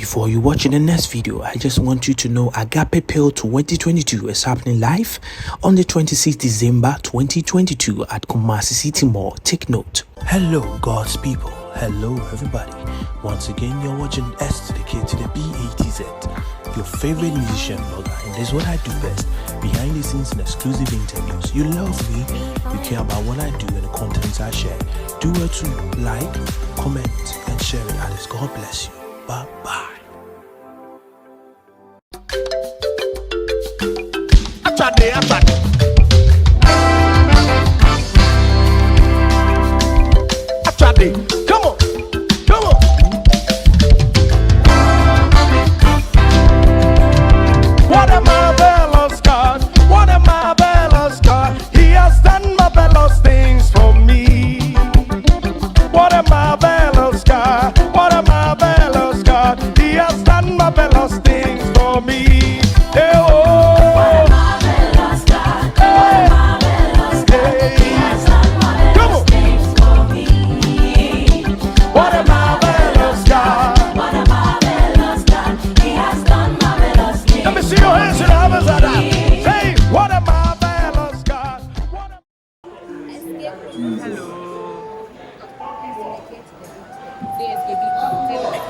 Before you watch in the next video, I just want you to know Agape Pill 2022 is happening live on the 26th December 2022 at Kumasi City Mall. Take note. Hello, God's people. Hello, everybody. Once again, you're watching S to the K to the B A to Z, your favorite musician blogger, and this is what I do best. Behind the scenes and exclusive interviews. You love me, you care about what I do and the contents I share. Do it to like, comment, and share it. Alice, God bless you. Bye bye. Come on, come on. What a marvelous God, what a marvelous God. He has done marvelous things for me. What a marvelous God, what a marvelous God. He has done marvelous things for me. Hey, oh. What a marvelous God, hey. What a marvelous God. Hey. He has done marvelous things for me. What a marvelous God, what a marvelous God. He has done marvelous things. Let me see your hands in the heavens like that. Say, what a marvelous God. What a... Hello.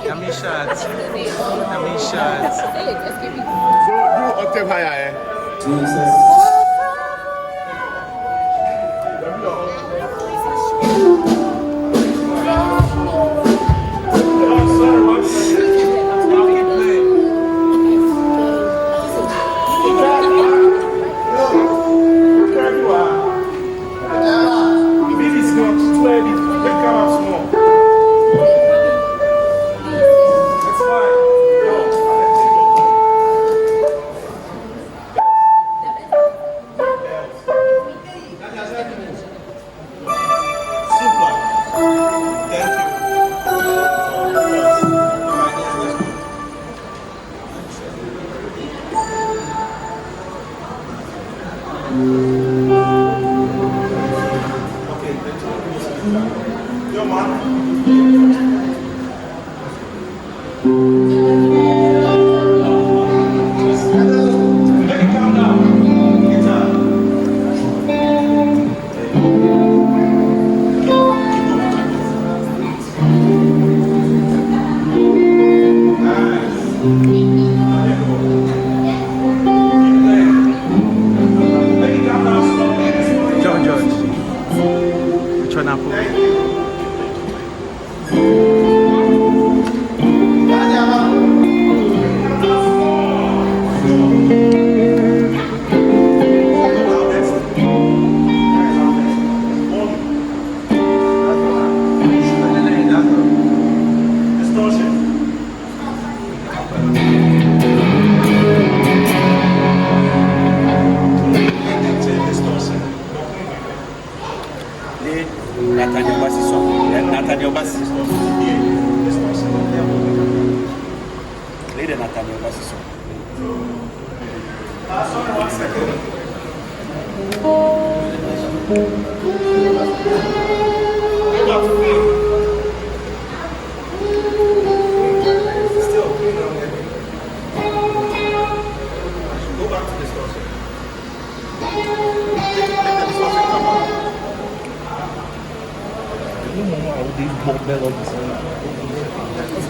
Yummy shots. Yummy shots. Do octave higher, JOJO. Which one I put?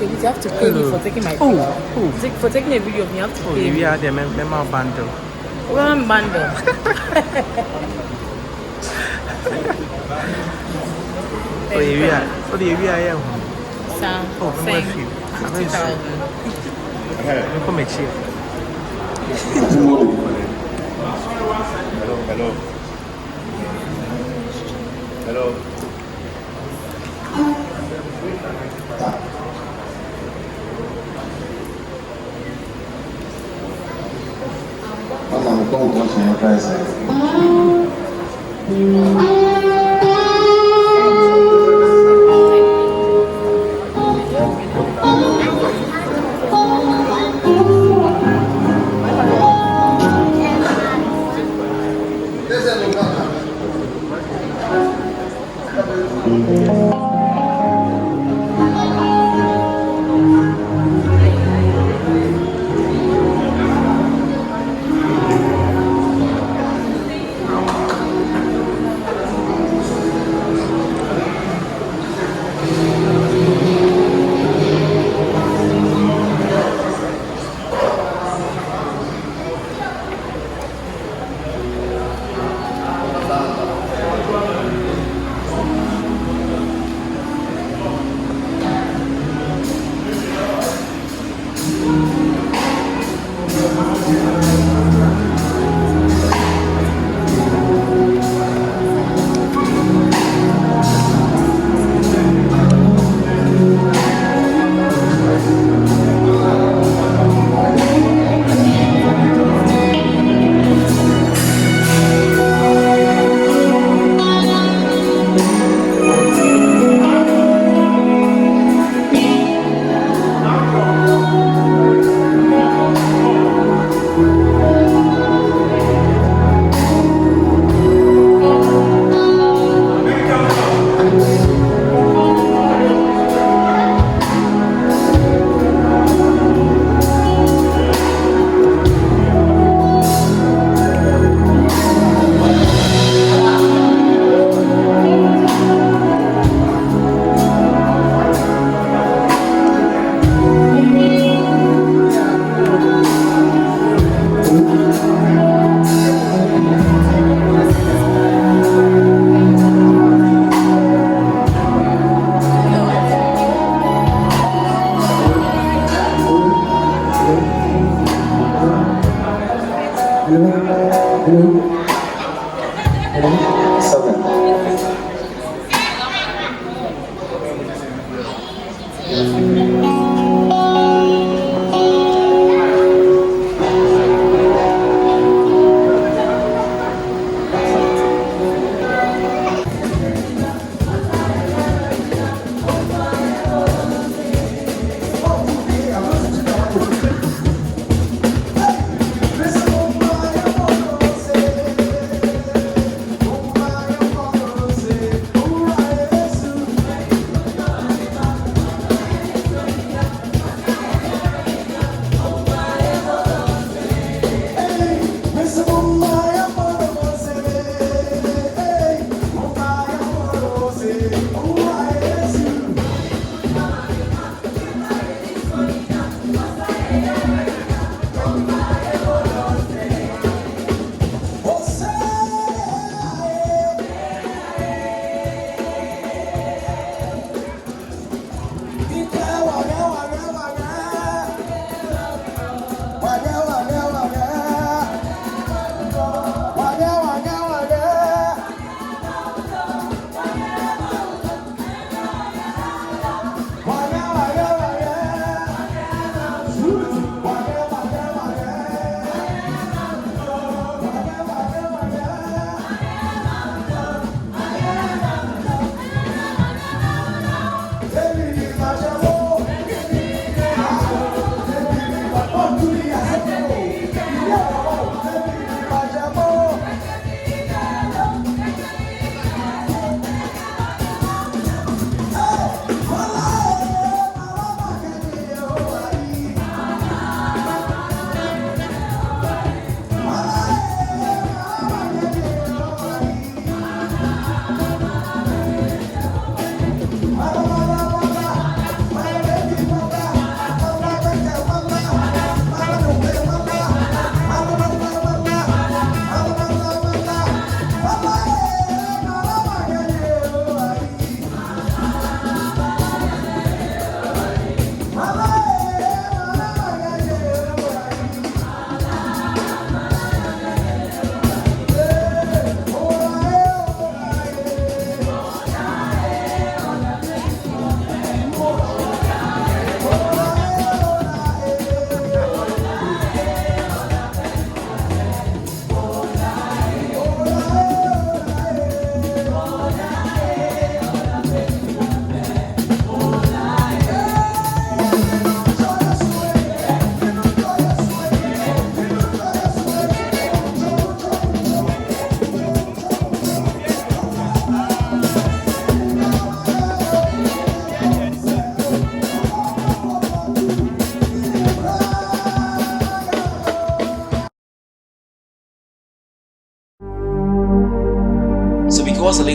You have to pay me for taking my video. For taking a video of me, you have to pay me. We are the member bundle. One bundle. Oh, we are. Oh, we are here. Thank you. 50,000. Come and cheer. Hello.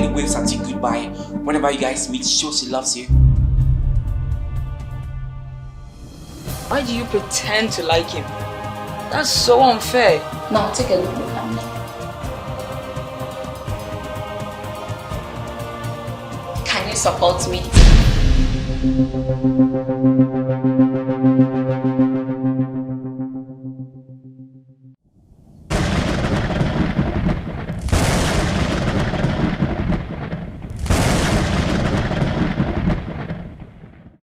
and waves at you goodbye. Whenever you guys meet, show she loves you. Why do you pretend to like him? That's so unfair. Now take a look at me. Can you support me?